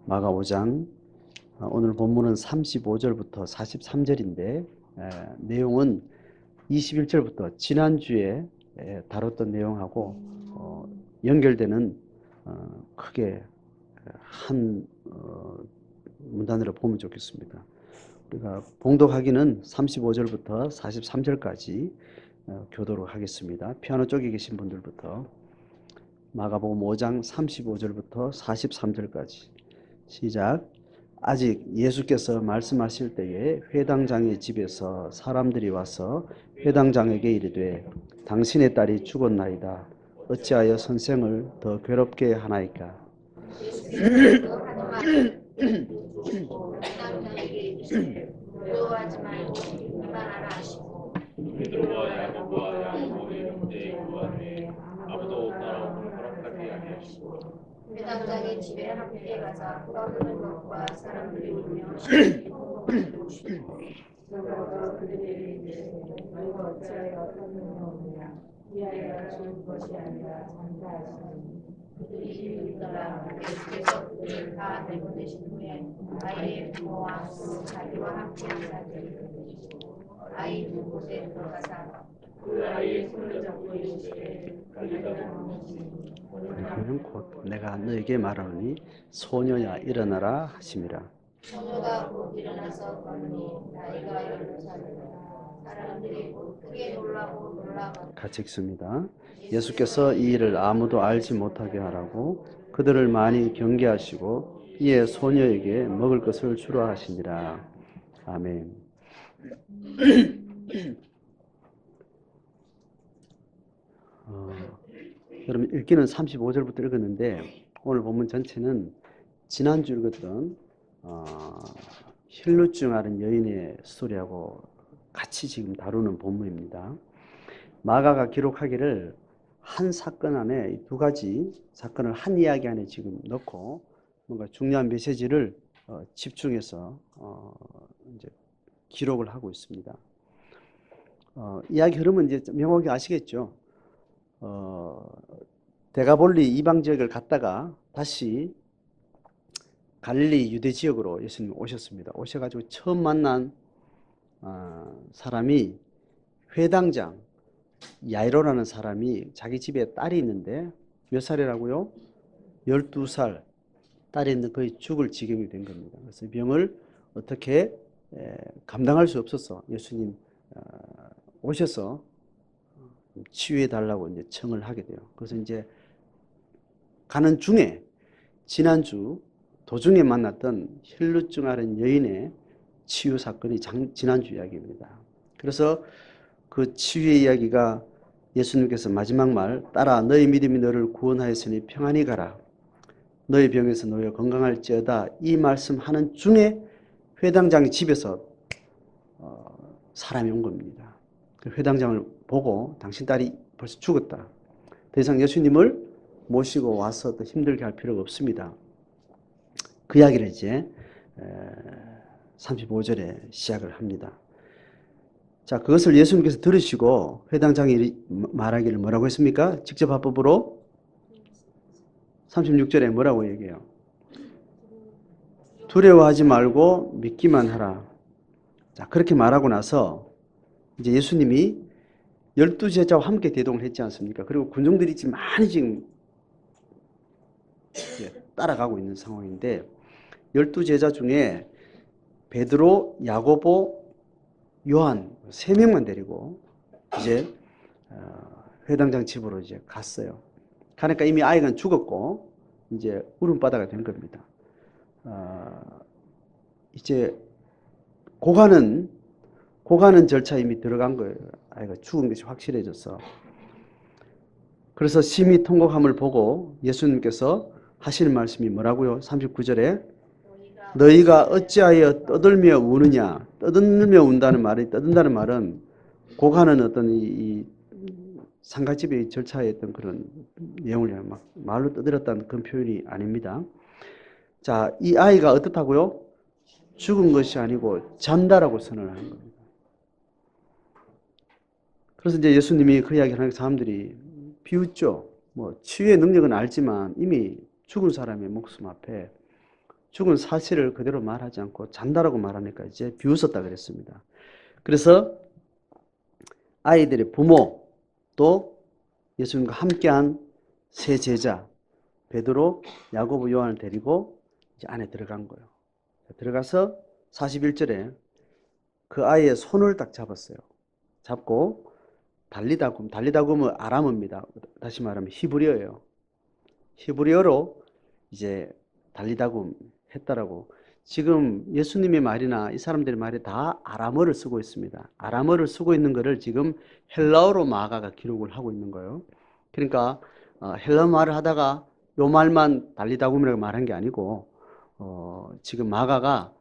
마가 5장 오늘 본문은 35절부터 43절인데 내용은 21절부터 지난주에 다뤘던 내용하고 연결되는 크게 한 문단으로 보면 좋겠습니다. 우리가 봉독하기는 35절부터 43절까지 교도록 하겠습니다. 피아노 쪽에 계신 분들부터 마가복음 5장 35절부터 43절까지 시작. 아직 예수께서 말씀하실 때에 회당장의 집에서 사람들이 와서 회당장에게 이르되 당신의 딸이 죽었나이다. 어찌하여 선생을 더 괴롭게 하나이까? 예수께서 하지 말고 회당장에게 이르시되 두려워하지 말고 믿기만하라 하시고 베드로와 야고보의 형제 요한에 아무도 따라오는 허락하지 아니하시고 회당장의 집에 함께 가자 떠드는 것과 사람들이 울며 시기 통곡하는 것이고 저가 그들에게 이르시되 너희가 어찌하여 떠드는 것이냐 이 아이가 죽은 것이 아니라 잔다 하시니 그들이 믿더라. 예수께서 그들을 다 내보내신 후에 아이의 부모와 또 자기와 함께한 자들을 보내시고 아이 두 곳에 들어가사 그 아이의 손을 잡고 이르시되 너희가 먹는지 그는 곧 내가 너에게 말하노니 소녀야 일어나라 하심이라. 소녀가 곧 일어나서 걸으니 나이가 12살이라. 사람들이 곧 크게 놀라고 같이 읽습니다. 예수께서 이 일을 아무도 알지 못하게 하라고 그들을 많이 경계하시고 이에 소녀에게 먹을 것을 주라 하시니라. 아멘. 여러분 읽기는 35절부터 읽었는데 오늘 본문 전체는 지난주 읽었던 혈루증 앓은 여인의 스토리하고 같이 지금 다루는 본문입니다. 마가가 기록하기를 한 사건 안에 이 두 가지 사건을 한 이야기 안에 지금 넣고 뭔가 중요한 메시지를 집중해서 이제 기록을 하고 있습니다. 이야기 흐름은 이제 명확히 아시겠죠. 데가볼리 이방 지역을 갔다가 다시 갈릴리 유대 지역으로 예수님 오셨습니다. 오셔가지고 처음 만난 사람이 회당장 야이로라는 사람이 자기 집에 딸이 있는데 몇 살이라고요? 12살 딸이 있는데 거의 죽을 지경이 된 겁니다. 그래서 병을 어떻게 감당할 수 없어서 예수님 오셔서 치유해 달라고 이제 청을 하게 돼요. 그래서 이제 가는 중에 지난주 도중에 만났던 혈루증 앓은 여인의 치유 사건이 지난주 이야기입니다. 그래서 그 치유의 이야기가 예수님께서 마지막 말 따라 너희 믿음이 너를 구원하였으니 평안히 가라. 너희 병에서 놓여 건강할지어다. 이 말씀하는 중에 회당장의 집에서 사람이 온 겁니다. 그 회당장을 보고 당신 딸이 벌써 죽었다. 더 이상 예수님을 모시고 와서 더 힘들게 할 필요가 없습니다. 그 이야기를 이제 35절에 시작을 합니다. 자, 그것을 예수님께서 들으시고 회당장이 말하기를 뭐라고 했습니까? 직접 합법으로 36절에 뭐라고 얘기해요? 두려워하지 말고 믿기만 하라. 자, 그렇게 말하고 나서 이제 예수님이 12제자와 함께 대동을 했지 않습니까? 그리고 군중들이 지금 많이 지금 따라가고 있는 상황인데 12제자 중에 베드로, 야고보, 요한 3명만 데리고 이제 회당장 집으로 이제 갔어요. 가니까 이미 아이가 죽었고 이제 울음바다가 된 겁니다. 이제 고가는 절차 이미 들어간 거예요. 아이가 죽은 것이 확실해져서. 그래서 심히 통곡함을 보고 예수님께서 하시는 말씀이 뭐라고요? 39절에 너희가 어찌하여 떠들며 우느냐. 떠들며 운다는 말이, 떠든다는 말은 고가는 어떤 이 상가집의 절차에 어떤 그런 내용을 막 말로 떠들었다는 그런 표현이 아닙니다. 자, 이 아이가 어떻다고요? 죽은 것이 아니고 잔다라고 선언하는 겁니다. 그래서 이제 예수님이 그 이야기를 하니까 사람들이 비웃죠. 뭐 치유의 능력은 알지만 이미 죽은 사람의 목숨 앞에 죽은 사실을 그대로 말하지 않고 잔다라고 말하니까 이제 비웃었다 그랬습니다. 그래서 아이들의 부모 또 예수님과 함께한 세 제자 베드로, 야고보, 요한을 데리고 이제 안에 들어간 거예요. 들어가서 41절에 그 아이의 손을 딱 잡았어요. 잡고 달리다굼은 아람어입니다. 다시 말하면 히브리어예요. 히브리어로 이제 달리다굼 했다라고. 지금 예수님의 말이나 이 사람들의 말이 다 아람어를 쓰고 있습니다. 아람어를 쓰고 있는 거를 지금 헬라어로 마가가 기록을 하고 있는 거예요. 그러니까 헬라어 말을 하다가 요 말만 달리다굼이라고 말한 게 아니고 지금 마가가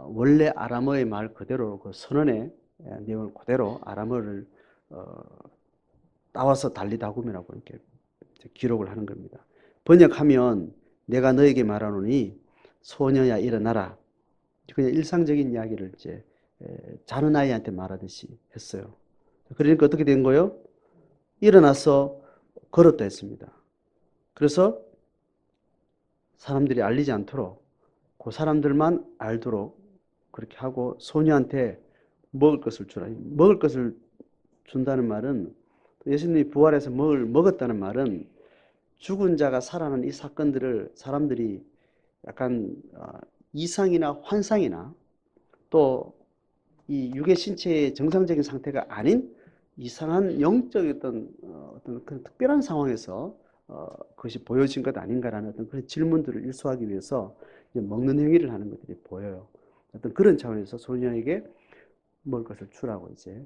원래 아람어의 말 그대로 그 선언의 내용을 그대로 아람어를 따와서 달리다굼이라고 이렇게 기록을 하는 겁니다. 번역하면 내가 너에게 말하노니 소녀야 일어나라. 그냥 일상적인 이야기를 이제 자는 아이한테 말하듯이 했어요. 그러니까 어떻게 된 거예요? 일어나서 걸었다 했습니다. 그래서 사람들이 알리지 않도록 그 사람들만 알도록 그렇게 하고 소녀한테 먹을 것을 주라. 먹을 것을 준다는 말은 예수님이 부활해서 먹었다는 말은 죽은 자가 살아난 이 사건들을 사람들이 약간 이상이나 환상이나 또 이 육의 신체의 정상적인 상태가 아닌 이상한 영적인 어떤 그런 특별한 상황에서 그것이 보여진 것 아닌가라는 어떤 그런 질문들을 일소하기 위해서 이제 먹는 행위를 하는 것들이 보여요. 어떤 그런 차원에서 소녀에게 먹을 것을 주라고 이제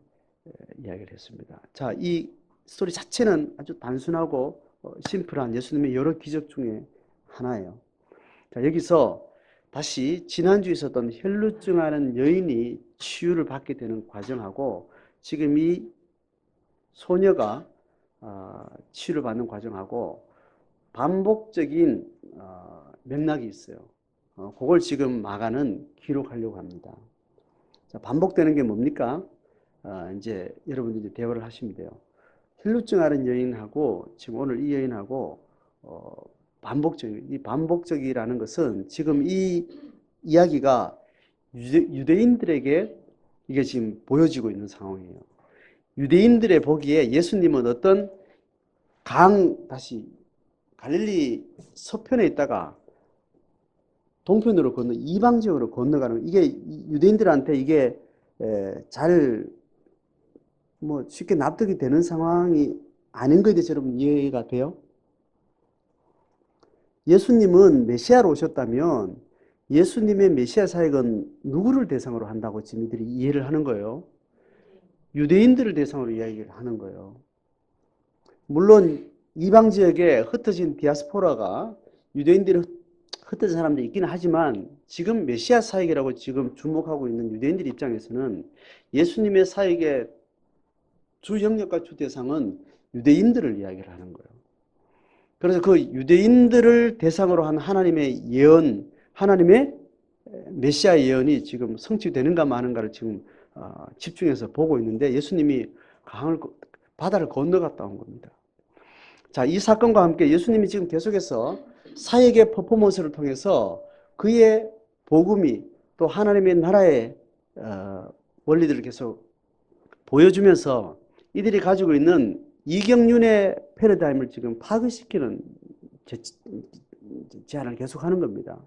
이야기를 했습니다. 자, 이 스토리 자체는 아주 단순하고 심플한 예수님의 여러 기적 중에 하나예요. 자, 여기서 다시 지난주에 있었던 혈루증하는 여인이 치유를 받게 되는 과정하고 지금 이 소녀가 치유를 받는 과정하고 반복적인 맥락이 있어요. 그걸 지금 마가는 기록하려고 합니다. 자, 반복되는 게 뭡니까? 이제 여러분들이 대화를 하시면 돼요. 혈루증 앓은 여인하고 지금 오늘 이 여인하고 이 반복적이라는 것은 지금 이 이야기가 유대인들에게 이게 지금 보여지고 있는 상황이에요. 유대인들의 보기에 예수님은 어떤 다시 갈릴리 서편에 있다가 동편으로 이방 지역으로 건너가는 이게 유대인들한테 이게 잘 쉽게 납득이 되는 상황이 아닌 것에 대해서 여러분 이해가 돼요? 예수님은 메시아로 오셨다면 예수님의 메시아 사역은 누구를 대상으로 한다고 지금 이들이 이해를 하는 거예요? 유대인들을 대상으로 이야기를 하는 거예요. 물론 이방 지역에 흩어진 디아스포라가 유대인들이 흩어진 사람들이 있기는 하지만 지금 메시아 사역이라고 지금 주목하고 있는 유대인들 입장에서는 예수님의 사역의 주 영역과 주 대상은 유대인들을 이야기를 하는 거예요. 그래서 그 유대인들을 대상으로 한 하나님의 예언, 하나님의 메시아 예언이 지금 성취되는가 마는가를 지금 집중해서 보고 있는데 예수님이 바다를 건너갔다 온 겁니다. 자, 이 사건과 함께 예수님이 지금 계속해서 사역의 퍼포먼스를 통해서 그의 복음이 또 하나님의 나라의 원리들을 계속 보여주면서 이들이 가지고 있는 이경륜의 패러다임을 지금 파괴시키는 제안을 계속하는 겁니다.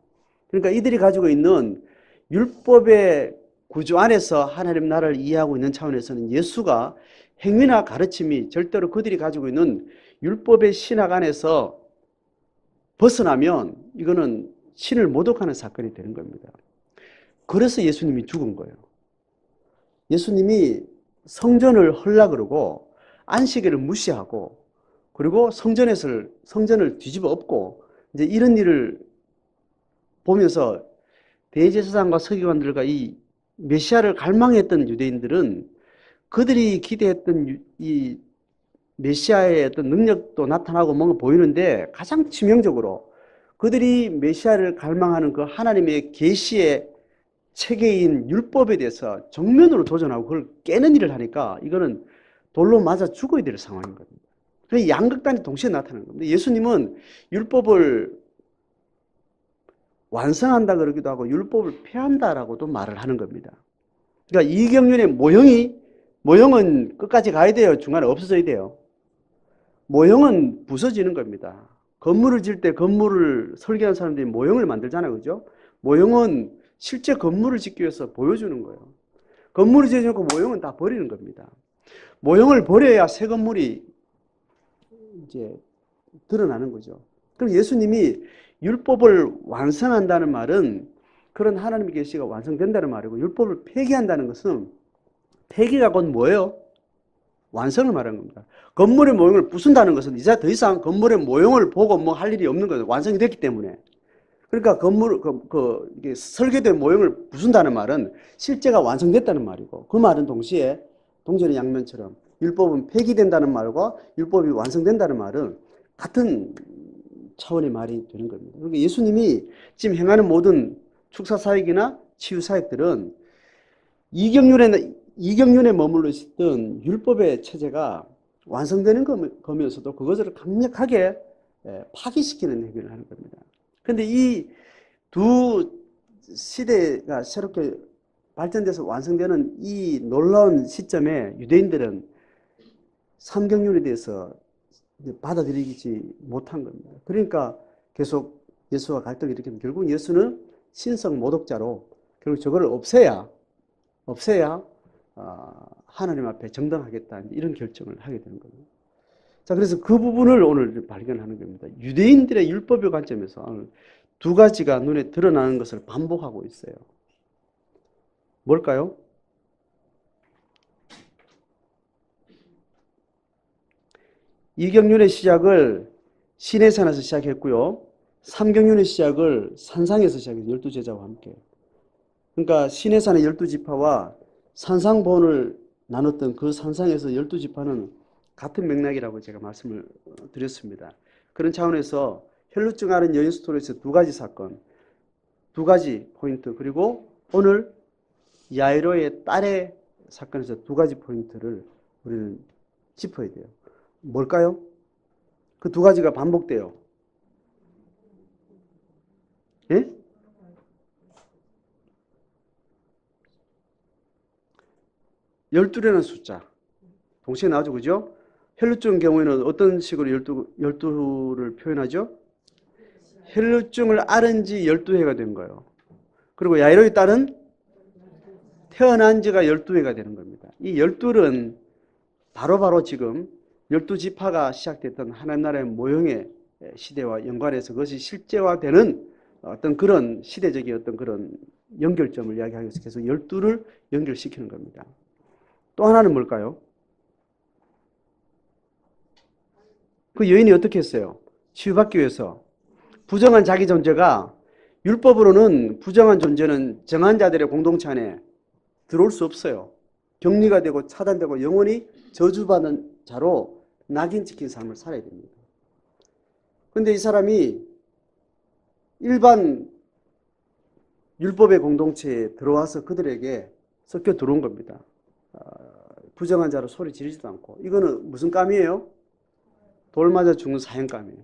그러니까 이들이 가지고 있는 율법의 구조 안에서 하나님 나라를 이해하고 있는 차원에서는 예수가 행위나 가르침이 절대로 그들이 가지고 있는 율법의 신학 안에서 벗어나면 이거는 신을 모독하는 사건이 되는 겁니다. 그래서 예수님이 죽은 거예요. 예수님이 성전을 헐라 그러고 안식일을 무시하고 그리고 성전을 뒤집어 엎고 이제 이런 일을 보면서 대제사장과 서기관들과 이 메시아를 갈망했던 유대인들은 그들이 기대했던 이 메시아의 어떤 능력도 나타나고 뭔가 보이는데 가장 치명적으로 그들이 메시아를 갈망하는 그 하나님의 계시의 체계인 율법에 대해서 정면으로 도전하고 그걸 깨는 일을 하니까 이거는 돌로 맞아 죽어야 될 상황인 겁니다. 그래서 양극단이 동시에 나타나는 겁니다. 예수님은 율법을 완성한다 그러기도 하고 율법을 폐한다라고도 말을 하는 겁니다. 그러니까 이경륜의 모형은 끝까지 가야 돼요? 중간에 없어져야 돼요? 모형은 부서지는 겁니다. 건물을 지을 때 건물을 설계한 사람들이 모형을 만들잖아요. 그죠? 모형은 실제 건물을 짓기 위해서 보여주는 거예요. 건물을 지어놓고 모형은 다 버리는 겁니다. 모형을 버려야 새 건물이 이제 드러나는 거죠. 그럼 예수님이 율법을 완성한다는 말은 그런 하나님의 계시가 완성된다는 말이고, 율법을 폐기한다는 것은 폐기가 곧 뭐예요? 완성을 말하는 겁니다. 건물의 모형을 부순다는 것은 이제 더 이상 건물의 모형을 보고 뭐 할 일이 없는 거예요. 완성이 됐기 때문에. 그러니까 이게 설계된 모형을 부순다는 말은 실제가 완성됐다는 말이고, 그 말은 동전의 양면처럼 율법은 폐기된다는 말과 율법이 완성된다는 말은 같은 차원의 말이 되는 겁니다. 그러니까 예수님이 지금 행하는 모든 축사사역이나 치유사역들은 이경륜에 머물러 있었던 율법의 체제가 완성되는 거면서도 그것을 강력하게 파기시키는 행위를 하는 겁니다. 그런데 이 두 시대가 새롭게 발전돼서 완성되는 이 놀라운 시점에 유대인들은 삼경륜에 대해서 받아들이지 못한 겁니다. 그러니까 계속 예수와 갈등이 일으키면 결국 예수는 신성 모독자로 결국 저거를 없애야 하나님 앞에 정당하겠다 이런 결정을 하게 되는 겁니다. 자, 그래서 그 부분을 오늘 발견하는 겁니다. 유대인들의 율법의 관점에서 두 가지가 눈에 드러나는 것을 반복하고 있어요. 뭘까요? 이경륜의 시작을 시내산에서 시작했고요. 삼경륜의 시작을 산상에서 시작했어요. 12제자와 함께. 그러니까 시내산의 12지파와 산상본을 나눴던 그 산상에서 12지파는 같은 맥락이라고 제가 말씀을 드렸습니다. 그런 차원에서 혈루증 앓은 여인 스토리에서 두 가지 사건, 두 가지 포인트, 그리고 오늘 야이로의 딸의 사건에서 두 가지 포인트를 우리는 짚어야 돼요. 뭘까요? 그 두 가지가 반복돼요. 예? 12라는 숫자. 동시에 나오죠. 그죠? 혈루증 경우에는 어떤 식으로 12를 표현하죠? 혈루증을 앓은 지 12회가 된 거예요. 그리고 야이로의 딸은 태어난 지가 12회가 되는 겁니다. 이 12는 바로바로 지금 12지파가 시작됐던 하나님 나라의 모형의 시대와 연관해서 그것이 실제화되는 어떤 그런 시대적인 어떤 그런 연결점을 이야기하기 위해서 계속 12를 연결시키는 겁니다. 또 하나는 뭘까요? 그 여인이 어떻게 했어요? 치유받기 위해서. 부정한 자기 존재가 율법으로는 부정한 존재는 정한 자들의 공동체 안에 들어올 수 없어요. 격리가 되고 차단되고 영원히 저주받는 자로 낙인 찍힌 삶을 살아야 됩니다. 그런데 이 사람이 일반 율법의 공동체에 들어와서 그들에게 섞여 들어온 겁니다. 부정한 자로 소리 지르지도 않고. 이거는 무슨 감이에요? 돌 맞아 죽는 사형감이에요.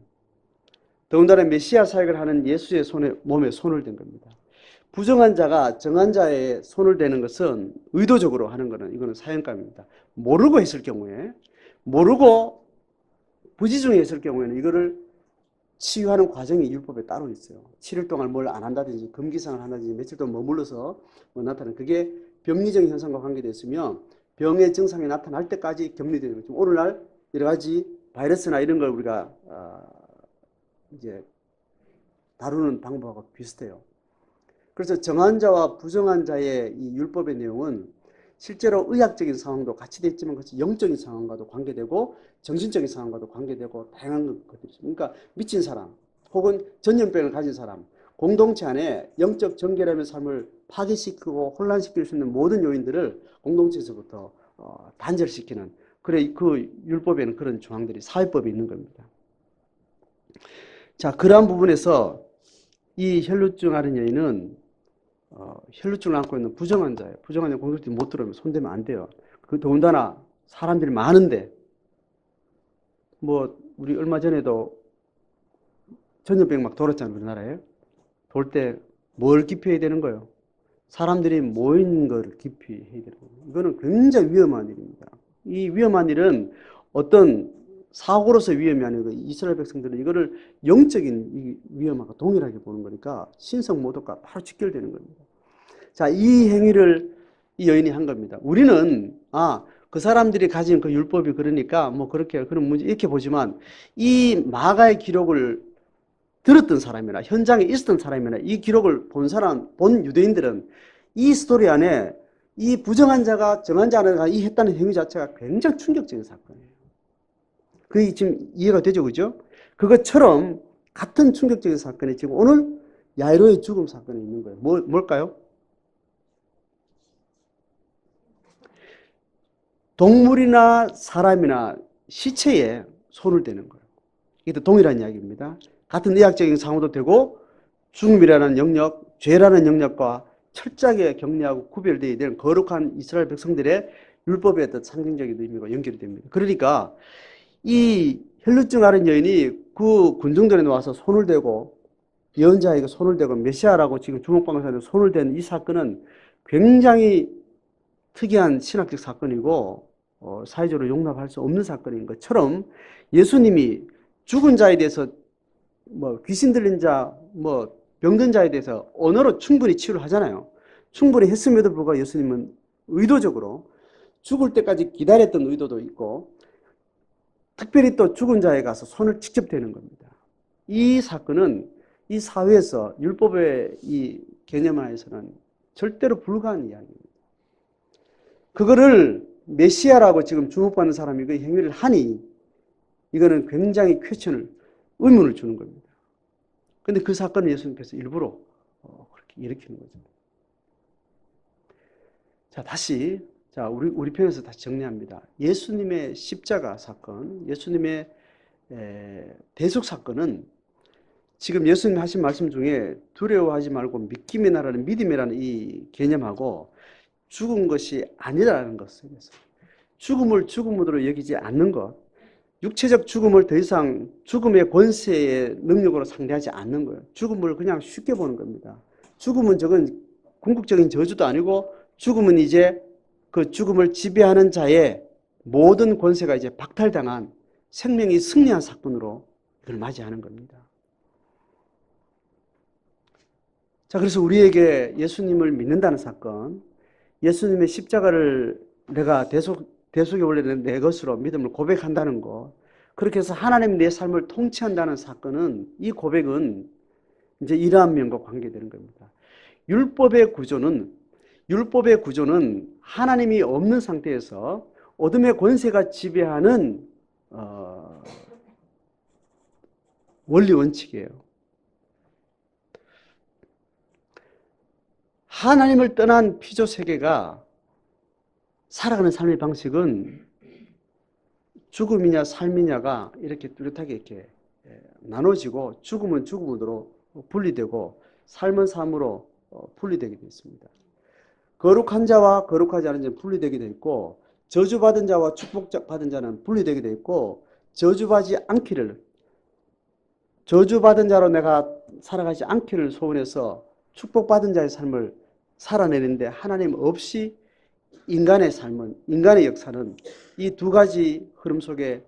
더군다나 메시아 사역을 하는 예수의 몸에 손을 댄 겁니다. 부정한 자가 정한 자의 손을 대는 것은 의도적으로 하는 것은 이거는 사형감입니다. 모르고 했을 경우에, 모르고 부지중에 했을 경우에는 이거를 치유하는 과정이 율법에 따로 있어요. 7일 동안 뭘 안 한다든지 금기상을 한다든지 며칠 동안 머물러서 나타나는 그게 병리적인 현상과 관계됐으면 병의 증상이 나타날 때까지 격리되는 거죠. 오늘날 여러 가지 바이러스나 이런 걸 우리가 이제 다루는 방법하고 비슷해요. 그래서 정한 자와 부정한 자의 이 율법의 내용은 실제로 의학적인 상황도 같이 돼 있지만 같이 영적인 상황과도 관계되고 정신적인 상황과도 관계되고 다양한 것들이 있습니다. 그러니까 미친 사람 혹은 전염병을 가진 사람, 공동체 안에 영적 정결함의 삶을 파괴시키고 혼란시킬 수 있는 모든 요인들을 공동체에서부터 단절시키는 그 율법에는 그런 조항들이 사회법이 있는 겁니다. 자, 그러한 부분에서 이 혈루증 앓은 여인은 혈루증을 앓고 있는 부정한 자예요. 부정한 자 공동체 못 들어오면 손대면 안 돼요. 그 더군다나 사람들이 많은데 우리 얼마 전에도 전염병 막 돌았잖아요. 우리나라에. 돌 때 뭘 기피해야 되는 거예요? 사람들이 모인 걸 기피해야 되는 거예요. 이거는 굉장히 위험한 일입니다. 이 위험한 일은 어떤 사고로서 위험이 아니고 이스라엘 백성들은 이거를 영적인 이 위험하고 동일하게 보는 거니까 신성 모독과 바로 직결되는 겁니다. 자, 이 행위를 이 여인이 한 겁니다. 우리는 그 사람들이 가진 그 율법이 그러니까 뭐 그렇게 그런 문제 이렇게 보지만 이 마가의 기록을 들었던 사람이나 현장에 있었던 사람이나 이 기록을 본 사람, 본 유대인들은 이 스토리 안에 이 부정한 자가 정한 자 안에 이 했다는 행위 자체가 굉장히 충격적인 사건이에요. 그게 지금 이해가 되죠, 그죠? 그것처럼 같은 충격적인 사건이 지금 오늘 야이로의 죽음 사건이 있는 거예요. 뭘까요? 동물이나 사람이나 시체에 손을 대는 거예요. 이게 동일한 이야기입니다. 같은 의학적인 상호도 되고 죽음이라는 영역, 죄라는 영역과 철저하게 격리하고 구별되어야 되는 거룩한 이스라엘 백성들의 율법의 어떤 상징적인 의미가 연결이 됩니다. 그러니까 이 혈루증 앓은 여인이 그 군중들에 나와서 손을 대고 예언자에게 손을 대고 메시아라고 지금 주목받는 손을 댄 이 사건은 굉장히 특이한 신학적 사건이고 사회적으로 용납할 수 없는 사건인 것처럼 예수님이 죽은 자에 대해서 뭐 귀신 들린 자, 뭐 병든 자에 대해서 언어로 충분히 치유를 하잖아요. 충분히 했음에도 불구하고 예수님은 의도적으로 죽을 때까지 기다렸던 의도도 있고 특별히 또 죽은 자에 가서 손을 직접 대는 겁니다. 이 사건은 이 사회에서 율법의 이 개념하에서는 절대로 불가한 이야기입니다. 그거를 메시아라고 지금 주목받는 사람이 그 행위를 하니 이거는 굉장히 퀘스천을 의문을 주는 겁니다. 그런데 그 사건을 예수님께서 일부러 그렇게 일으키는 거죠. 자, 다시 우리 편에서 다시 정리합니다. 예수님의 십자가 사건, 예수님의 대속 사건은 지금 예수님 하신 말씀 중에 두려워하지 말고 믿음의 나라는 믿음이라는 이 개념하고 죽은 것이 아니라는 것을 죽음을 죽음으로 여기지 않는 것, 육체적 죽음을 더 이상 죽음의 권세의 능력으로 상대하지 않는 거예요. 죽음을 그냥 쉽게 보는 겁니다. 죽음은 저건 궁극적인 저주도 아니고 죽음은 이제 그 죽음을 지배하는 자의 모든 권세가 이제 박탈당한 생명이 승리한 사건으로 이걸 맞이하는 겁니다. 자, 그래서 우리에게 예수님을 믿는다는 사건, 예수님의 십자가를 내가 대속의 원래는 내 것으로 믿음을 고백한다는 것, 그렇게 해서 하나님이 내 삶을 통치한다는 사건은 이 고백은 이제 이러한 면과 관계되는 겁니다. 율법의 구조는 하나님이 없는 상태에서 어둠의 권세가 지배하는 원리 원칙이에요. 하나님을 떠난 피조 세계가 살아가는 삶의 방식은 죽음이냐 삶이냐가 이렇게 뚜렷하게 이렇게 나눠지고 죽음은 죽음으로 분리되고 삶은 삶으로 분리되게 되어 있습니다. 거룩한 자와 거룩하지 않은 자는 분리되게 되어 있고 저주받은 자와 축복받은 자는 분리되게 되어 있고 저주받은 자로 내가 살아가지 않기를 소원해서 축복받은 자의 삶을 살아내는데 하나님 없이 인간의 삶은, 인간의 역사는 이 두 가지 흐름 속에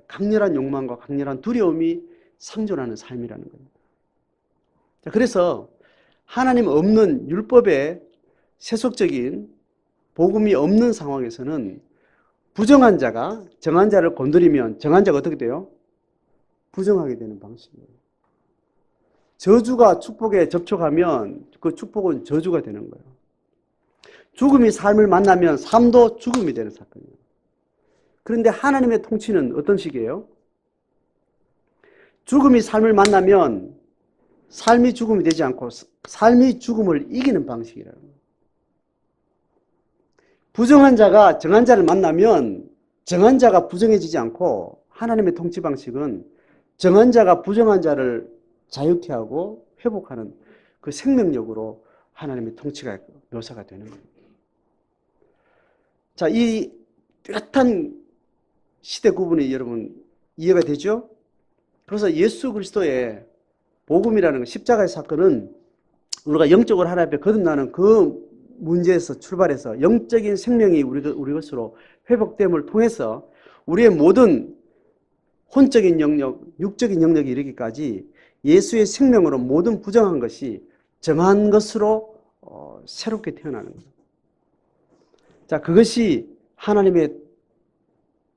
강렬한 욕망과 강렬한 두려움이 상존하는 삶이라는 겁니다. 그래서 하나님 없는 율법의 세속적인 복음이 없는 상황에서는 부정한 자가 정한 자를 건드리면 정한 자가 어떻게 돼요? 부정하게 되는 방식이에요. 저주가 축복에 접촉하면 그 축복은 저주가 되는 거예요. 죽음이 삶을 만나면 삶도 죽음이 되는 사건이에요. 그런데 하나님의 통치는 어떤 식이에요? 죽음이 삶을 만나면 삶이 죽음이 되지 않고 삶이 죽음을 이기는 방식이라는 거예요. 부정한 자가 정한 자를 만나면 정한 자가 부정해지지 않고 하나님의 통치 방식은 정한 자가 부정한 자를 자유케 하고 회복하는 그 생명력으로 하나님의 통치가 묘사가 되는 겁니다. 자, 이 뚜렷한 시대 구분이 여러분 이해가 되죠? 그래서 예수 그리스도의 복음이라는 거, 십자가의 사건은 우리가 영적으로 하나님 앞에 거듭나는 그 문제에서 출발해서 영적인 생명이 우리 것으로 회복됨을 통해서 우리의 모든 혼적인 영역, 육적인 영역이 이르기까지 예수의 생명으로 모든 부정한 것이 정한 것으로 새롭게 태어나는 거예요. 자, 그것이 하나님의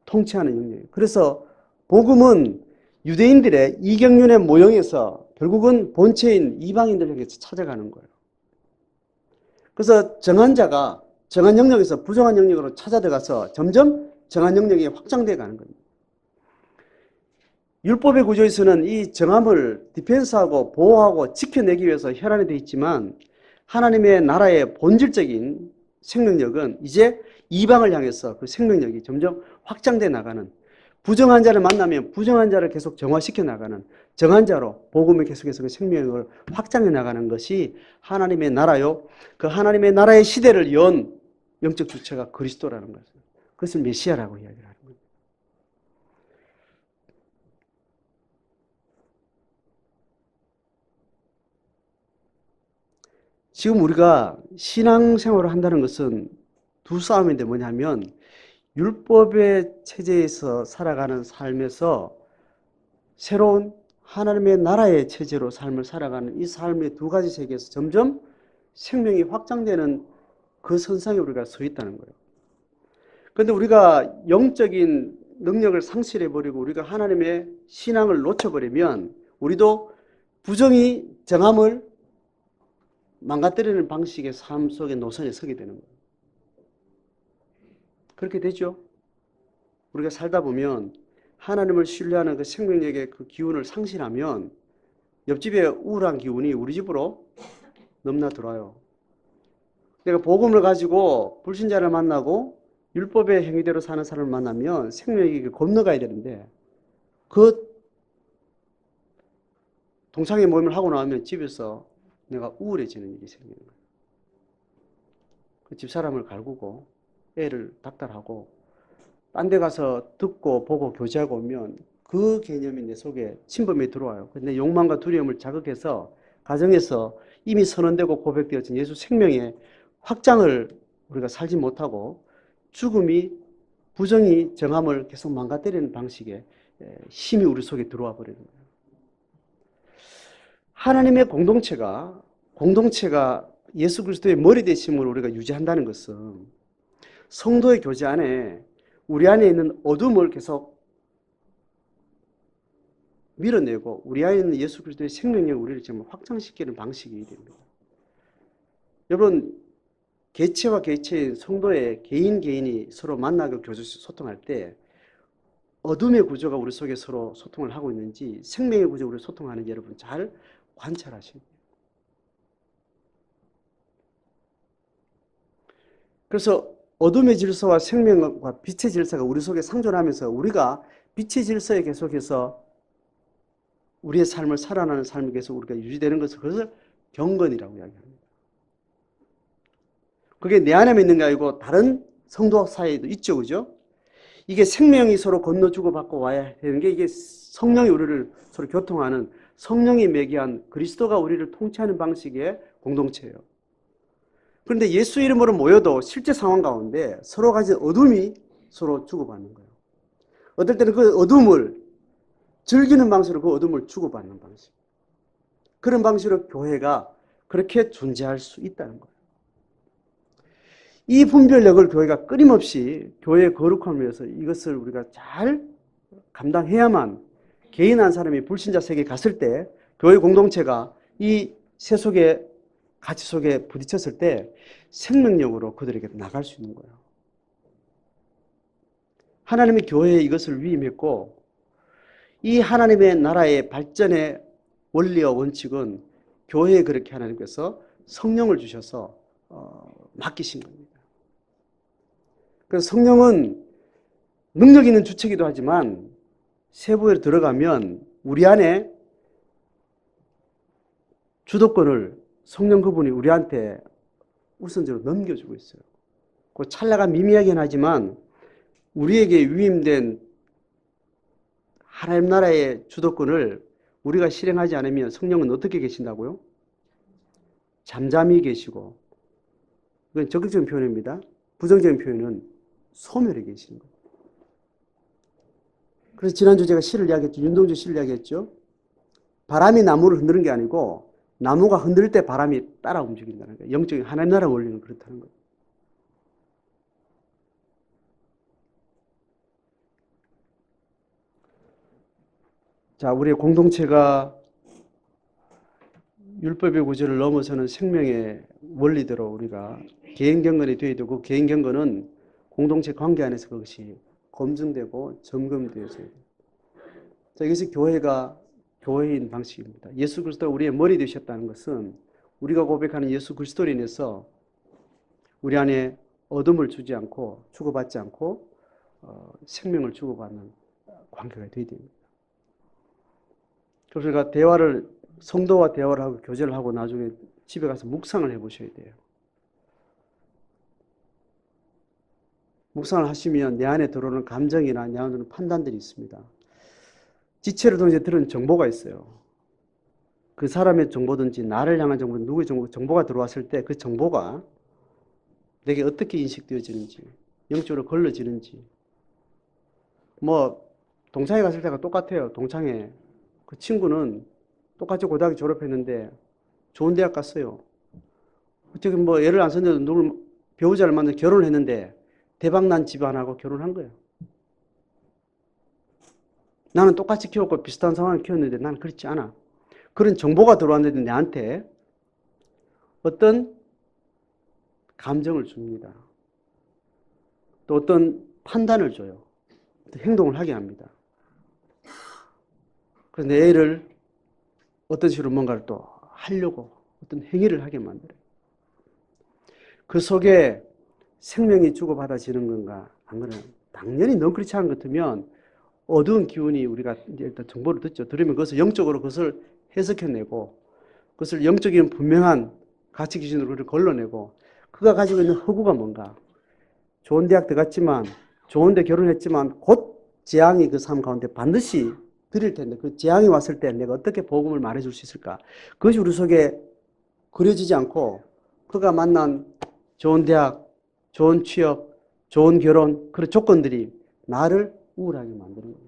통치하는 영역이에요. 그래서 복음은 유대인들의 이경륜의 모형에서 결국은 본체인 이방인들 에게서 찾아가는 거예요. 그래서 정한 자가 정한 영역에서 부정한 영역으로 찾아들어가서 점점 정한 영역이 확장되어 가는 겁니다. 율법의 구조에서는 이 정함을 디펜스하고 보호하고 지켜내기 위해서 혈안이 되어 있지만 하나님의 나라의 본질적인 생명력은 이제 이방을 향해서 그 생명력이 점점 확장되어 나가는, 부정한 자를 만나면 부정한 자를 계속 정화시켜 나가는, 정한 자로 복음을 계속해서 그 생명력을 확장해 나가는 것이 하나님의 나라요. 그 하나님의 나라의 시대를 연 영적 주체가 그리스도라는 것을, 그것을 메시아라고 이야기를 하는 겁니다. 지금 우리가 신앙생활을 한다는 것은 두 싸움인데 뭐냐면 율법의 체제에서 살아가는 삶에서 새로운 하나님의 나라의 체제로 삶을 살아가는 이 삶의 두 가지 세계에서 점점 생명이 확장되는 그 선상에 우리가 서 있다는 거예요. 그런데 우리가 영적인 능력을 상실해버리고 우리가 하나님의 신앙을 놓쳐버리면 우리도 부정이 정함을 망가뜨리는 방식의 삶 속의 노선에 서게 되는 거예요. 그렇게 되죠. 우리가 살다 보면 하나님을 신뢰하는 그 생명력의 그 기운을 상실하면 옆집의 우울한 기운이 우리 집으로 넘나 들어와요. 내가 복음을 가지고 불신자를 만나고 율법의 행위대로 사는 사람을 만나면 생명력이 건너가야 되는데 그 동창회 모임을 하고 나오면 집에서 내가 우울해지는 일이 생기는 거예요. 그 집사람을 갈구고 애를 닥달하고 딴 데 가서 듣고 보고 교제하고 오면 그 개념이 내 속에 침범이 들어와요. 근데 욕망과 두려움을 자극해서 가정에서 이미 선언되고 고백되어진 예수 생명의 확장을 우리가 살지 못하고 죽음이 부정이 정함을 계속 망가뜨리는 방식의 힘이 우리 속에 들어와 버리는 거예요. 하나님의 공동체가 예수 그리스도의 머리 되심을 우리가 유지한다는 것은 성도의 교제 안에 우리 안에 있는 어둠을 계속 밀어내고 우리 안에 있는 예수 그리스도의 생명력을 우리를 지금 확장시키는 방식이 됩니다. 여러분, 개체와 개체인 성도의 개인이 서로 만나고 교제 소통할 때 어둠의 구조가 우리 속에 서로 소통을 하고 있는지 생명의 구조가 우리 소통하는지 여러분 잘 관찰하시면 돼요. 그래서 어둠의 질서와 생명과 빛의 질서가 우리 속에 상존하면서 우리가 빛의 질서에 계속해서 우리의 삶을 살아나는 삶이 계속 우리가 유지되는 것을 그것을 경건이라고 이야기합니다. 그게 내 안에만 있는 게 아니고 다른 성도 사이에도 있죠, 그죠? 이게 생명이 서로 건너주고 받고 와야 되는 게 이게 성령이 우리를 서로 교통하는 성령이 매개한 그리스도가 우리를 통치하는 방식의 공동체예요. 그런데 예수 이름으로 모여도 실제 상황 가운데 서로 가진 어둠이 서로 주고받는 거예요. 어떨 때는 그 어둠을 즐기는 방식으로 그 어둠을 주고받는 방식. 그런 방식으로 교회가 그렇게 존재할 수 있다는 거예요. 이 분별력을 교회가 끊임없이 교회의 거룩함을 위해서 이것을 우리가 잘 감당해야만 개인 한 사람이 불신자 세계에 갔을 때 교회 공동체가 이 세속의 가치 속에 부딪혔을 때 생명력으로 그들에게 나갈 수 있는 거예요. 하나님의 교회에 이것을 위임했고 이 하나님의 나라의 발전의 원리와 원칙은 교회에 그렇게 하나님께서 성령을 주셔서 맡기신 겁니다. 그래서 성령은 능력 있는 주체이기도 하지만 세부에 들어가면 우리 안에 주도권을 성령 그분이 우리한테 우선적으로 넘겨주고 있어요. 그 찰나가 미미하긴 하지만 우리에게 위임된 하나님 나라의 주도권을 우리가 실행하지 않으면 성령은 어떻게 계신다고요? 잠잠히 계시고, 이건 적극적인 표현입니다. 부정적인 표현은 소멸해 계시는 거예요. 그래서 지난주 제가 시를 이야기했죠. 윤동주 시를 이야기했죠. 바람이 나무를 흔드는 게 아니고 나무가 흔들 때 바람이 따라 움직인다는 거예요. 영적인 하나님 나라 원리는 그렇다는 거예요. 자, 우리의 공동체가 율법의 구절을 넘어서는 생명의 원리대로 우리가 개인경건이 되어야 되고, 개인경건은 공동체 관계 안에서 그것이 검증되고 점검되어져야 돼요. 자, 여기서 교회가 교회인 방식입니다. 예수 그리스도가 우리의 머리 되셨다는 것은 우리가 고백하는 예수 그리스도로 인해서 우리 안에 어둠을 주지 않고 주고받지 않고 생명을 주고받는 관계가 되어야 됩니다. 그래서 우리가 대화를, 성도와 대화를 하고 교제를 하고 나중에 집에 가서 묵상을 해보셔야 돼요. 묵상을 하시면 내 안에 들어오는 감정이나 내 안에 들어오는 판단들이 있습니다. 지체를 통해서 들은 정보가 있어요. 그 사람의 정보든지 나를 향한 정보, 누구의 정보가 들어왔을 때 그 정보가 내게 어떻게 인식되어지는지, 영적으로 걸러지는지. 뭐 동창회 갔을 때가 똑같아요. 동창회. 그 친구는 똑같이 고등학교 졸업했는데 좋은 대학 갔어요. 어떻게 뭐 애를 안 썼는데도 누굴 배우자를 만나 결혼을 했는데 대박난 집안하고 결혼한 거예요. 나는 똑같이 키웠고 비슷한 상황을 키웠는데 나는 그렇지 않아. 그런 정보가 들어왔는데 내한테 어떤 감정을 줍니다. 또 어떤 판단을 줘요. 어떤 행동을 하게 합니다. 그래서 내 애를 어떤 식으로 뭔가를 또 하려고 어떤 행위를 하게 만들어요. 그 속에 생명이 주고받아지는 건가? 안 그래요. 당연히 너무 그렇지 않은 것 같으면 어두운 기운이 우리가 이제 일단 정보를 듣죠. 들으면 그것을 영적으로 그것을 해석해내고 그것을 영적인 분명한 가치 기준으로 그걸 걸러내고 그가 가지고 있는 허구가 뭔가. 좋은 대학 들어갔지만 좋은 데 결혼했지만 곧 재앙이 그 삶 가운데 반드시 드릴 텐데 그 재앙이 왔을 때 내가 어떻게 복음을 말해줄 수 있을까? 그것이 우리 속에 그려지지 않고 그가 만난 좋은 대학, 좋은 취업, 좋은 결혼 그런 조건들이 나를 우울하게 만드는 거예요.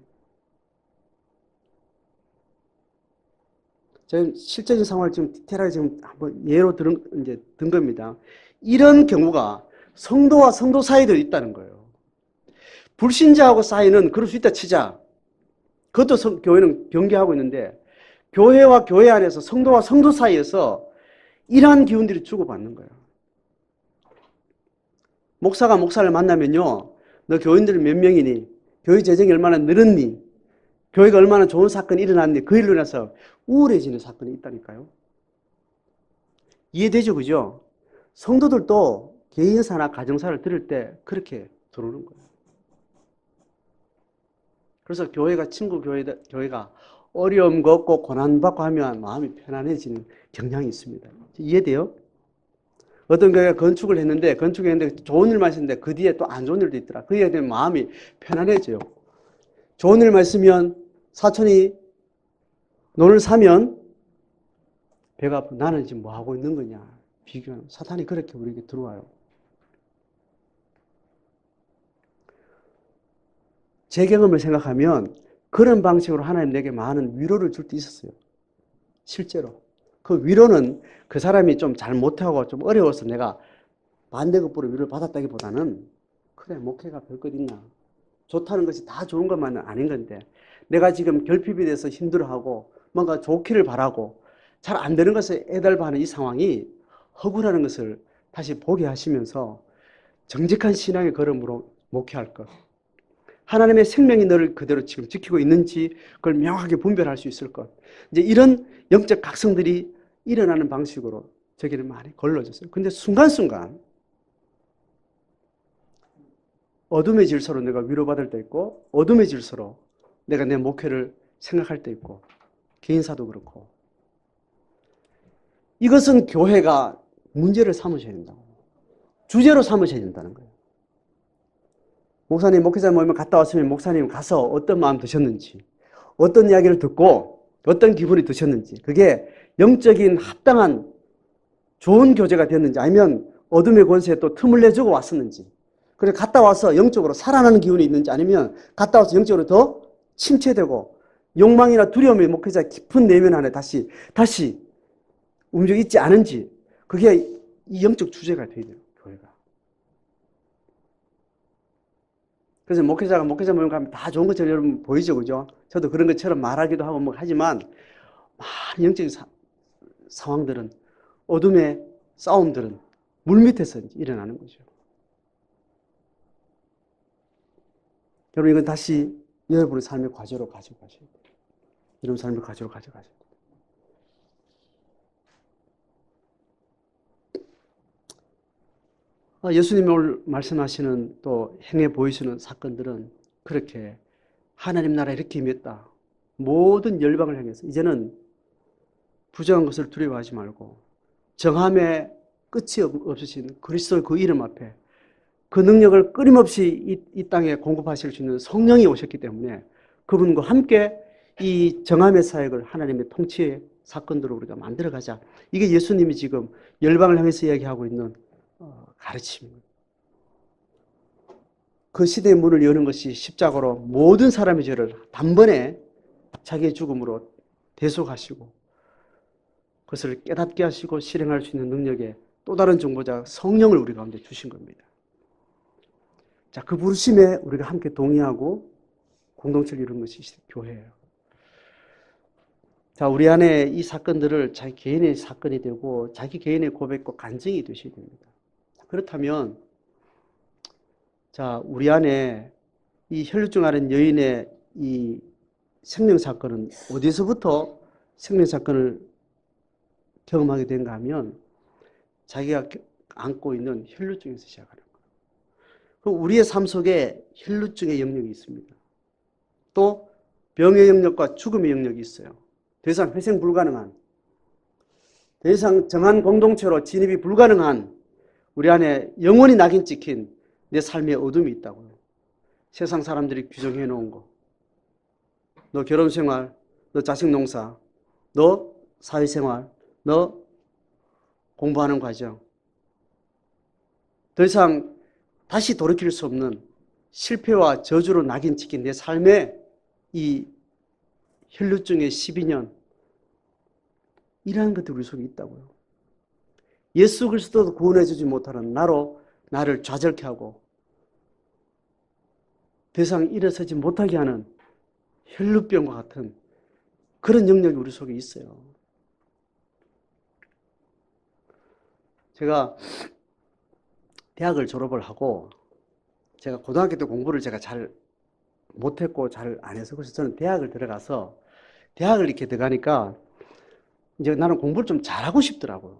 제가 실제적인 상황을 지금 디테일하게 지금 한번 예로 든 겁니다. 이런 경우가 성도와 성도 사이도 있다는 거예요. 불신자하고 사이는 그럴 수 있다 치자. 그것도 교회는 경계하고 있는데 교회와 교회 안에서 성도와 성도 사이에서 이러한 기운들이 주고받는 거예요. 목사가 목사를 만나면요. 너 교인들 몇 명이니? 교회 재정이 얼마나 늘었니? 교회가 얼마나 좋은 사건이 일어났니? 그 일로 인해서 우울해지는 사건이 있다니까요. 이해되죠? 그죠? 성도들도 개인사나 가정사를 들을 때 그렇게 들어오는 거예요. 그래서 교회가 친구 교회가 어려움도 없고 고난받고 하면 마음이 편안해지는 경향이 있습니다. 이해돼요? 어떤 교회가 건축했는데 좋은 일만 있었는데 그 뒤에 또 안 좋은 일도 있더라. 그 일에 대한 마음이 편안해져요. 좋은 일만 있으면 사촌이 논을 사면 배가 아프고 나는 지금 뭐 하고 있는 거냐 비교하는 사탄이 그렇게 우리에게 들어와요. 제 경험을 생각하면 그런 방식으로 하나님 내게 많은 위로를 줄 때 있었어요. 실제로. 그 위로는 그 사람이 좀 잘 못하고 좀 어려워서 내가 반대급부로 위로를 받았다기보다는 그래 목회가 별것 있나. 좋다는 것이 다 좋은 것만은 아닌 건데 내가 지금 결핍이 돼서 힘들어하고 뭔가 좋기를 바라고 잘 안 되는 것을 애달바하는 이 상황이 허구라는 것을 다시 보게 하시면서 정직한 신앙의 걸음으로 목회할 것. 하나님의 생명이 너를 그대로 지금 지키고 있는지 그걸 명확하게 분별할 수 있을 것. 이제 이런 영적 각성들이 일어나는 방식으로 저기는 많이 걸러졌어요. 근데 순간순간 어둠의 질서로 내가 위로받을 때 있고 어둠의 질서로 내가 내 목회를 생각할 때 있고 개인사도 그렇고 이것은 교회가 문제를 삼으셔야 된다고. 주제로 삼으셔야 된다는 거예요. 목사님 목회자 모임에 갔다 왔으면 목사님 가서 어떤 마음 드셨는지 어떤 이야기를 듣고 어떤 기분이 드셨는지, 그게 영적인 합당한 좋은 교제가 됐는지, 아니면 어둠의 권세에 또 틈을 내주고 왔었는지, 그래 갔다 와서 영적으로 살아나는 기운이 있는지, 아니면 갔다 와서 영적으로 더 침체되고 욕망이나 두려움이 목회자 깊은 내면 안에 다시 움직여 있지 않은지, 그게 이 영적 주제가 돼야 돼요, 교회가. 그래서 목회자가 목회자 모임 가면 다 좋은 것처럼 여러분 보이죠, 그죠? 저도 그런 것처럼 말하기도 하고 뭐 하지만, 많은 영적인 상황들은, 어둠의 싸움들은 물밑에서 일어나는 거죠. 여러분, 이건 다시 여러분의 삶의 과제로 가져가셔야 돼요. 여러분 삶의 과제로 가져가셔야 돼요. 예수님이 오늘 말씀하시는 또 행해 보이시는 사건들은 그렇게 하나님 나라에 이렇게 임했다. 모든 열방을 향해서 이제는 부정한 것을 두려워하지 말고 정함의 끝이 없으신 그리스도의 그 이름 앞에 그 능력을 끊임없이 이 땅에 공급하실 수 있는 성령이 오셨기 때문에 그분과 함께 이 정함의 사역을 하나님의 통치의 사건으로 우리가 만들어가자. 이게 예수님이 지금 열방을 향해서 이야기하고 있는 가르침입니다. 그 시대의 문을 여는 것이 십자가로 모든 사람의 죄를 단번에 자기의 죽음으로 대속하시고 그것을 깨닫게 하시고 실행할 수 있는 능력의 또 다른 정보자 성령을 우리 가운데 주신 겁니다. 자, 그 부르심에 우리가 함께 동의하고 공동체를 이루는 것이 교회예요. 자, 우리 안에 이 사건들을 자기 개인의 사건이 되고 자기 개인의 고백과 간증이 되셔야 됩니다. 그렇다면 자, 우리 안에 이 혈루증 앓은 여인의 이 생명 사건은 어디서부터 생명 사건을 경험하게 된가 하면 자기가 안고 있는 혈루증에서 시작하는 거예요. 그럼 우리의 삶 속에 혈루증의 영역이 있습니다. 또 병의 영역과 죽음의 영역이 있어요. 더 이상 회생 불가능한, 더 이상 정한 공동체로 진입이 불가능한 우리 안에 영원히 낙인 찍힌 내 삶의 어둠이 있다고요. 세상 사람들이 규정해 놓은 거. 너 결혼생활, 너 자식 농사, 너 사회생활, 너 공부하는 과정. 더 이상 다시 돌이킬 수 없는 실패와 저주로 낙인 찍힌 내 삶의 이 혈루증의 12년, 이라는 것들이 우리 속에 있다고요. 예수 그리스도도 구원해 주지 못하는 나로 나를 좌절케 하고 더 이상 일어서지 못하게 하는 혈루병과 같은 그런 영역이 우리 속에 있어요. 제가 대학을 졸업을 하고 제가 고등학교 때 공부를 제가 잘 못했고 잘 안 해서 그래서 저는 대학을 들어가서 대학을 이렇게 들어가니까 이제 나는 공부를 좀 잘하고 싶더라고요.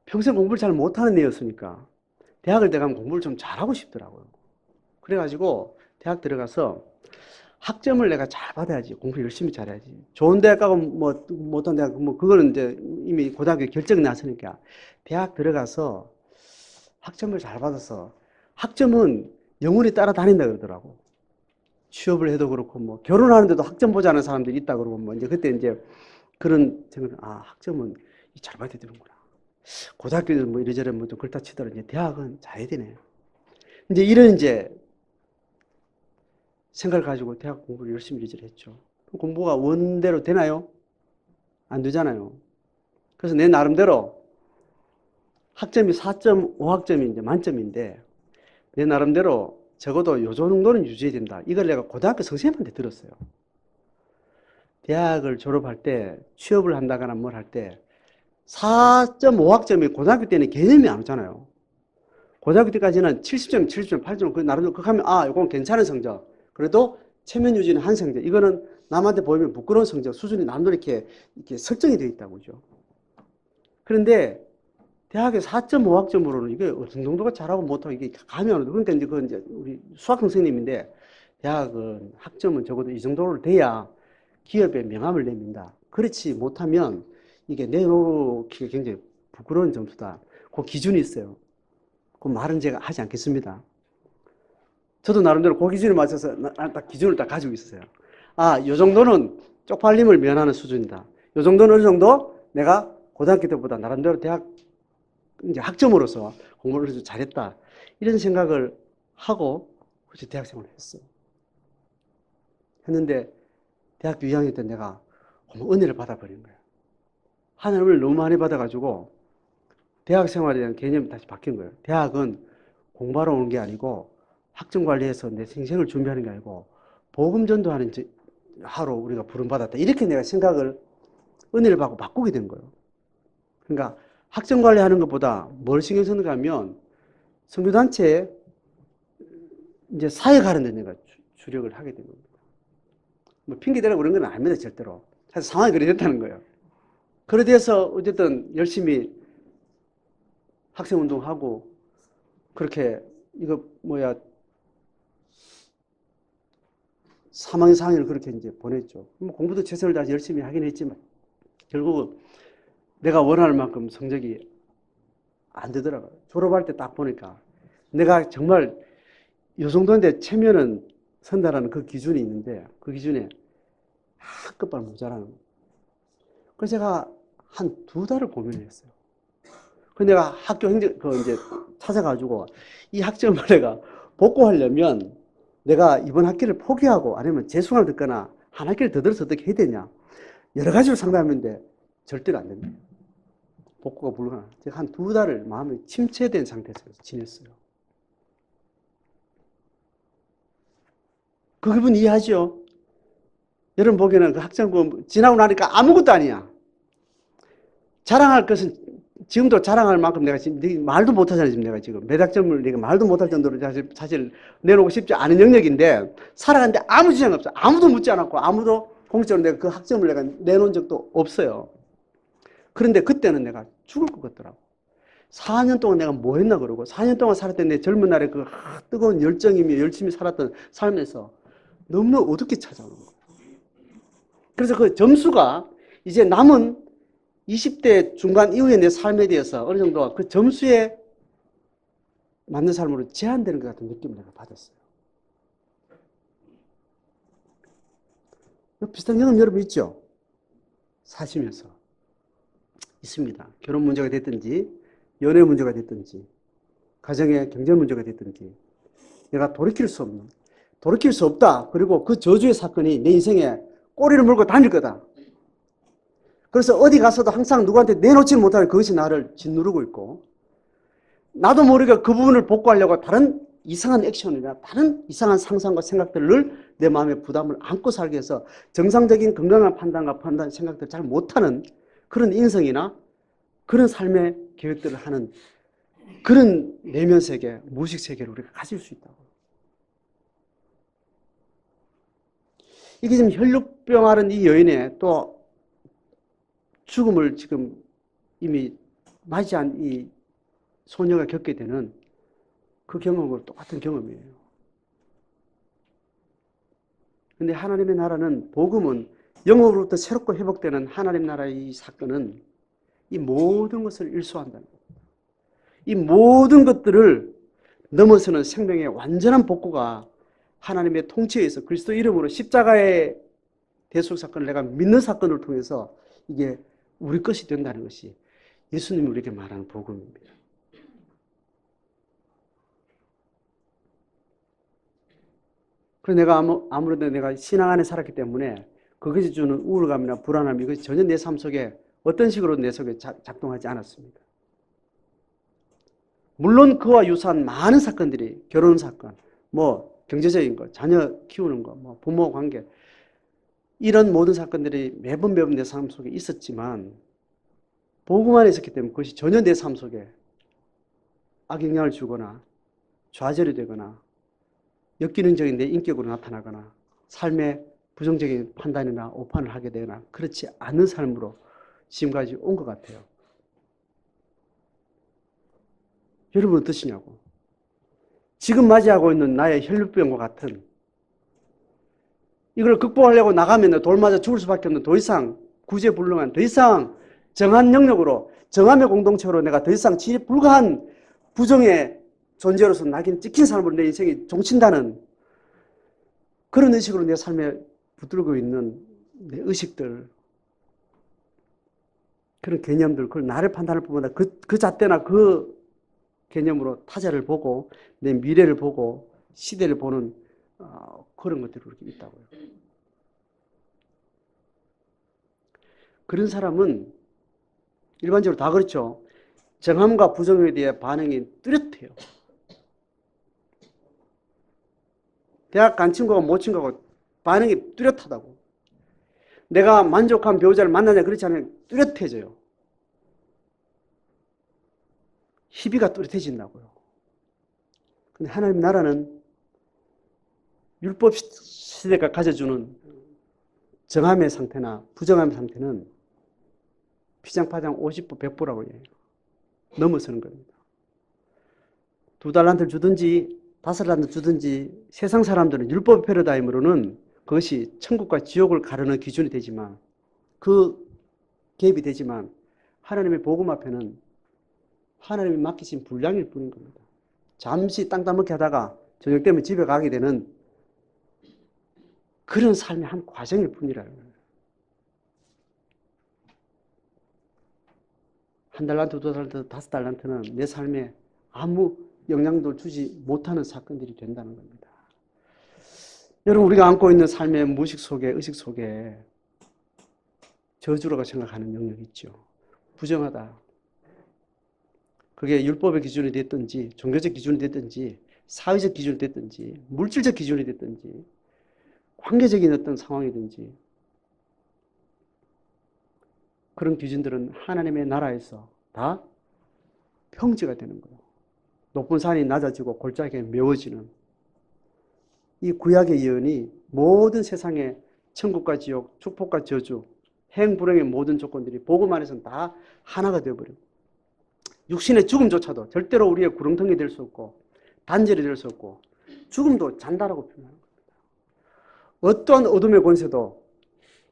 평생 공부를 잘 못하는 애였으니까 대학을 들어가면 공부를 좀 잘하고 싶더라고요. 그래가지고 대학 들어가서 학점을 내가 잘 받아야지, 공부 열심히 잘해야지. 좋은 대학 가고 뭐 못한 대학 뭐 그거는 이제 이미 고등학교 결정이 났으니까 대학 들어가서 학점을 잘 받아서 학점은 영원히 따라다닌다 그러더라고. 취업을 해도 그렇고 뭐 결혼하는데도 학점 보지 않은 사람들이 있다 그러고 뭐 이제 그때 이제 그런 생각을 학점은 잘 받아야 되는구나. 고등학교는 뭐 이래저래 뭐 좀 그렇다 치더라도 이제 대학은 잘해야 되네. 이제 이런 이제 생각을 가지고 대학 공부를 열심히 이래저래 했죠. 공부가 원대로 되나요? 안 되잖아요. 그래서 내 나름대로 학점이 4.5학점이 이제 만점인데 내 나름대로 적어도 요 정도는 유지해야 된다. 이걸 내가 고등학교 선생님한테 들었어요. 대학을 졸업할 때 취업을 한다거나 뭘 할 때 4.5학점이 고등학교 때는 개념이 안 오잖아요. 고등학교 때까지는 70점, 70점, 80점 그 나름대로 그렇게 하면 이건 괜찮은 성적. 그래도 체면 유지는 한 성적. 이거는 남한테 보이면 부끄러운 성적 수준이 나름대로 이렇게 설정이 되어 있다고 그죠. 그런데 대학에 4.5학점으로는 이게 어떤 정도가 잘하고 못하고 이게 감이 안 오죠. 그러니까 이제 그건 이제 우리 수학 선생님인데 대학은 학점은 적어도 이 정도로 돼야 기업에 명함을 내민다. 그렇지 못하면 이게 내놓기가 굉장히 부끄러운 점수다. 그 기준이 있어요. 그 말은 제가 하지 않겠습니다. 저도 나름대로 그 기준에 맞춰서 딱 기준을 딱 가지고 있었어요. 요 정도는 쪽팔림을 면하는 수준이다. 요 정도는 어느 정도 내가 고등학교 때보다 나름대로 대학 이제 학점으로서 공부를 좀 잘했다. 이런 생각을 하고 그래서 대학생활을 했어. 했는데 대학교 2학년 때 내가 은혜를 받아버린 거야. 하나님을 너무 많이 받아가지고 대학생활에 대한 개념이 다시 바뀐 거예요. 대학은 공부하러 오는 게 아니고 학점 관리해서 내 생생을 준비하는 게 아니고 복음 전도하는 하러 우리가 부름받았다. 이렇게 내가 생각을 은혜를 받고 바꾸게 된 거예요. 그러니까 학점 관리하는 것보다 뭘 신경 쓰는가 하면 선교단체에 이제 사역하는 데 내가 주력을 하게 된 겁니다. 뭐 핑계대라고 그런 건 아닙니다, 절대로. 사실 상황이 그래 됐다는 거예요. 그래 돼서 어쨌든 열심히 학생운동하고 그렇게 이거 3학년 4학년을 그렇게 이제 보냈죠. 뭐 공부도 최선을 다해서 열심히 하긴 했지만 결국 내가 원하는 만큼 성적이 안 되더라고요. 졸업할 때 딱 보니까 내가 정말 이 정도인데 체면은 선다라는 그 기준이 있는데 그 기준에 한끗발 모자라는 거예요. 그래서 제가 한 2달을 고민을 했어요. 그래서 내가 학교 이제 찾아가지고 이 학점을 내가 복구하려면 내가 이번 학기를 포기하고 아니면 재수강을 듣거나 한 학기를 더 들어서 어떻게 해야 되냐. 여러 가지로 상담했는데 절대로 안 된다. 복구가 불가능하다. 제가 한 2달을 마음이 침체된 상태에서 지냈어요. 그 기분 이해하죠? 여러분 보기에는 그 학점금 지나고 나니까 아무것도 아니야. 자랑할 것은 지금도 자랑할 만큼 내가 지금 말도 못하잖아요. 지금 내가 지금 몇 학점을 내가 말도 못할 정도로 사실 내놓고 싶지 않은 영역인데 살아가는데 아무 지장 없어. 아무도 묻지 않았고 아무도 공식적으로 내가 그 학점을 내가 내놓은 적도 없어요. 그런데 그때는 내가 죽을 것 같더라고. 4년 동안 내가 뭐 했나 그러고 4년 동안 살았던 내 젊은 날에 그 뜨거운 열정이며 열심히 살았던 삶에서 너무나 어둡게 찾아오는 거예요. 그래서 그 점수가 이제 남은 20대 중반 이후의 내 삶에 대해서 어느 정도 그 점수에 맞는 삶으로 제한되는 것 같은 느낌을 내가 받았어요. 비슷한 경험 여러분 있죠? 사시면서. 있습니다. 결혼 문제가 됐든지 연애 문제가 됐든지 가정의 경제 문제가 됐든지 내가 돌이킬 수 없다. 그리고 그 저주의 사건이 내 인생에 꼬리를 물고 다닐 거다. 그래서 어디 가서도 항상 누구한테 내놓지 못하는 그것이 나를 짓누르고 있고 나도 모르게 그 부분을 복구하려고 다른 이상한 액션이나 다른 이상한 상상과 생각들을 내 마음에 부담을 안고 살게 해서 정상적인 건강한 판단과 생각들을 잘 못하는 그런 인성이나 그런 삶의 계획들을 하는 그런 내면 세계, 무의식 세계를 우리가 가질 수 있다고. 이게 지금 혈루병 앓은 이 여인의 또 죽음을 지금 이미 맞이한 이 소녀가 겪게 되는 그 경험은 똑같은 경험이에요. 그런데 하나님의 나라는 복음은 영으로부터 새롭고 회복되는 하나님 나라의 이 사건은 이 모든 것을 일소한다는 겁니다. 이 모든 것들을 넘어서는 생명의 완전한 복구가 하나님의 통치에 의해서 그리스도 이름으로 십자가의 대속 사건을 내가 믿는 사건을 통해서 이게 우리 것이 된다는 것이 예수님이 우리에게 말하는 복음입니다. 그래서 내가 아무래도 내가 신앙 안에 살았기 때문에 그것이 주는 우울감이나 불안함 이것이 전혀 내 삶 속에 어떤 식으로 내 속에 작동하지 않았습니다. 물론 그와 유사한 많은 사건들이 결혼 사건, 뭐 경제적인 것, 자녀 키우는 것, 뭐 부모 관계 이런 모든 사건들이 매번 내 삶 속에 있었지만 복음 안에 있었기 때문에 그것이 전혀 내 삶 속에 악영향을 주거나 좌절이 되거나 역기능적인 내 인격으로 나타나거나 삶의 부정적인 판단이나 오판을 하게 되거나 그렇지 않은 삶으로 지금까지 온 것 같아요. 여러분 어떠시냐고. 지금 맞이하고 있는 나의 혈루병과 같은 이걸 극복하려고 나가면 돌 맞아 죽을 수밖에 없는 더 이상 구제불능한 더 이상 정한 영역으로 정함의 공동체로 내가 더 이상 진입 불가한 부정의 존재로서 낙인 찍힌 삶으로 내 인생이 종친다는 그런 의식으로 내 삶에 붙들고 있는 내 의식들, 그런 개념들, 그걸 나를 판단할 뿐보다 그 잣대나 그 개념으로 타자를 보고 내 미래를 보고 시대를 보는 그런 것들이 이렇게 있다고요. 그런 사람은 일반적으로 다 그렇죠. 정함과 부정에 대해 반응이 뚜렷해요. 대학 간 친구가 못 친구하고 반응이 뚜렷하다고. 내가 만족한 배우자를 만나냐 그렇지 않으면 뚜렷해져요. 희비가 뚜렷해진다고요. 근데 하나님 나라는 율법 시대가 가져주는 정함의 상태나 부정함의 상태는 피장파장 50부 100부라고 해요. 넘어서는 겁니다. 2달란트를 주든지 5달란트 주든지 세상 사람들은 율법 패러다임으로는 그것이 천국과 지옥을 가르는 기준이 되지만 그 갭이 되지만 하나님의 복음 앞에는 하나님이 맡기신 분량일 뿐인 겁니다. 잠시 땅 따먹게 하다가 저녁 때문에 집에 가게 되는 그런 삶의 한 과정일 뿐이라는 거예요. 1달란트, 2달란트, 5달란트는 내 삶에 아무 영향도 주지 못하는 사건들이 된다는 겁니다. 여러분, 우리가 안고 있는 삶의 무의식 속에, 의식 속에 저주라고 생각하는 영역이 있죠. 부정하다. 그게 율법의 기준이 됐든지, 종교적 기준이 됐든지, 사회적 기준이 됐든지, 물질적 기준이 됐든지, 관계적인 어떤 상황이든지, 그런 기준들은 하나님의 나라에서 다 평지가 되는 거예요. 높은 산이 낮아지고 골짜기에 메워지는 이 구약의 예언이 모든 세상의 천국과 지옥, 축복과 저주, 행불행의 모든 조건들이 복음 안에서는 다 하나가 되어버려요. 육신의 죽음조차도 절대로 우리의 구렁텅이 될 수 없고 단절이 될 수 없고 죽음도 잔다라고 표현하는 겁니다. 어떠한 어둠의 권세도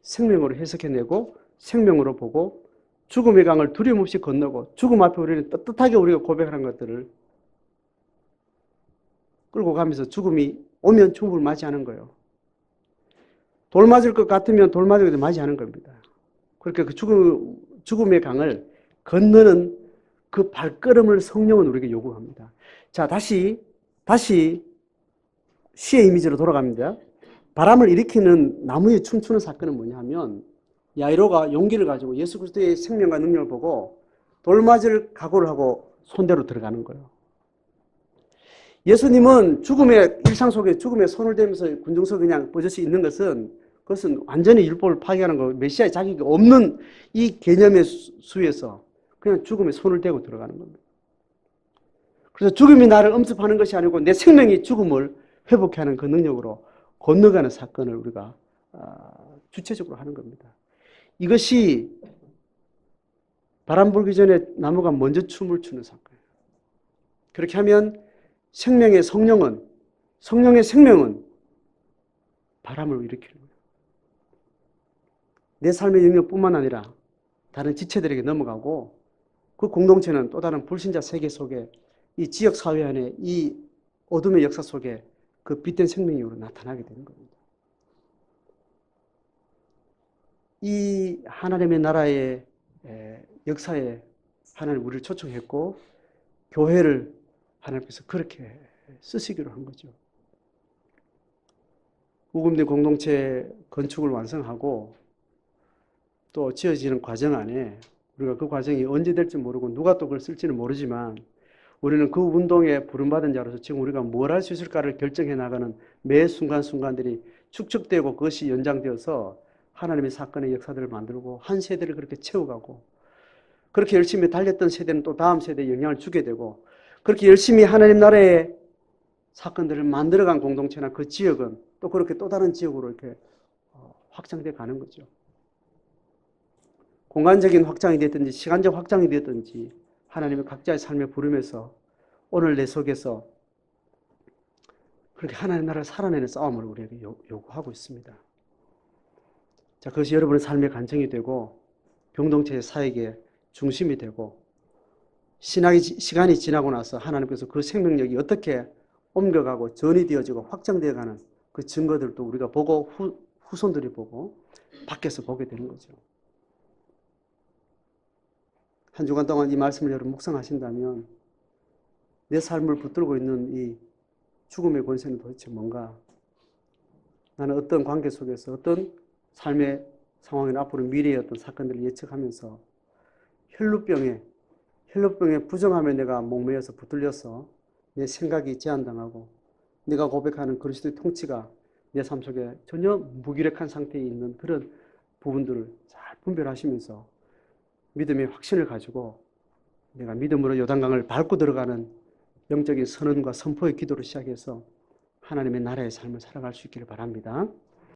생명으로 해석해내고 생명으로 보고 죽음의 강을 두려움 없이 건너고 죽음 앞에 우리는 떳떳하게 우리가 고백하는 것들을 끌고 가면서 죽음이 오면 죽음을 맞이하는 거예요. 돌 맞을 것 같으면 돌 맞을 것 맞이하는 겁니다. 그렇게 그 죽음의 강을 건너는 그 발걸음을 성령은 우리에게 요구합니다. 자, 다시 시의 이미지로 돌아갑니다. 바람을 일으키는 나무에 춤추는 사건은 뭐냐 하면 야이로가 용기를 가지고 예수 그리스도의 생명과 능력을 보고 돌 맞을 각오를 하고 손대로 들어가는 거예요. 예수님은 죽음의 일상 속에 죽음에 손을 대면서 군중석 그냥 버젓이 있는 것은 그것은 완전히 율법을 파괴하는 거, 메시아의 자격이 없는 이 개념의 수에서 그냥 죽음에 손을 대고 들어가는 겁니다. 그래서 죽음이 나를 엄습하는 것이 아니고 내 생명이 죽음을 회복하는 그 능력으로 건너가는 사건을 우리가 주체적으로 하는 겁니다. 이것이 바람 불기 전에 나무가 먼저 춤을 추는 사건이에요. 그렇게 하면 성령의 생명은 바람을 일으키는 거예요. 내 삶의 영역뿐만 아니라 다른 지체들에게 넘어가고 그 공동체는 또 다른 불신자 세계 속에 이 지역 사회 안에 이 어둠의 역사 속에 그 빛된 생명력으로 나타나게 되는 겁니다. 이 하나님의 나라의 역사에 하나님 우리를 초청했고 교회를 하나님께서 그렇게 쓰시기로 한 거죠. 우금된 공동체 건축을 완성하고 또 지어지는 과정 안에 우리가 그 과정이 언제 될지 모르고 누가 또 그걸 쓸지는 모르지만 우리는 그 운동에 부름받은 자로서 지금 우리가 뭘 할 수 있을까를 결정해 나가는 매 순간순간들이 축적되고 그것이 연장되어서 하나님의 사건의 역사들을 만들고 한 세대를 그렇게 채워가고 그렇게 열심히 달렸던 세대는 또 다음 세대에 영향을 주게 되고 그렇게 열심히 하나님 나라의 사건들을 만들어간 공동체나 그 지역은 또 그렇게 또 다른 지역으로 이렇게 확장돼 가는 거죠. 공간적인 확장이 됐든지 시간적 확장이 됐든지 하나님의 각자의 삶에 부르면서 오늘 내 속에서 그렇게 하나님 나라를 살아내는 싸움을 우리에게 요구하고 있습니다. 자, 그것이 여러분의 삶의 간증이 되고 공동체의 사역의 중심이 되고 시간이 지나고 나서 하나님께서 그 생명력이 어떻게 옮겨가고 전이 되어지고 확장되어가는 그 증거들도 우리가 보고 후손들이 보고 밖에서 보게 되는 거죠. 한 주간 동안 이 말씀을 여러분 묵상하신다면 내 삶을 붙들고 있는 이 죽음의 권세는 도대체 뭔가? 나는 어떤 관계 속에서 어떤 삶의 상황이나 앞으로 미래의 어떤 사건들을 예측하면서 혈루병에 부정함에 내가 목매여서 붙들려서 내 생각이 제한당하고 내가 고백하는 그리스도의 통치가 내 삶 속에 전혀 무기력한 상태에 있는 그런 부분들을 잘 분별하시면서 믿음의 확신을 가지고 내가 믿음으로 요단강을 밟고 들어가는 영적인 선언과 선포의 기도를 시작해서 하나님의 나라의 삶을 살아갈 수 있기를 바랍니다.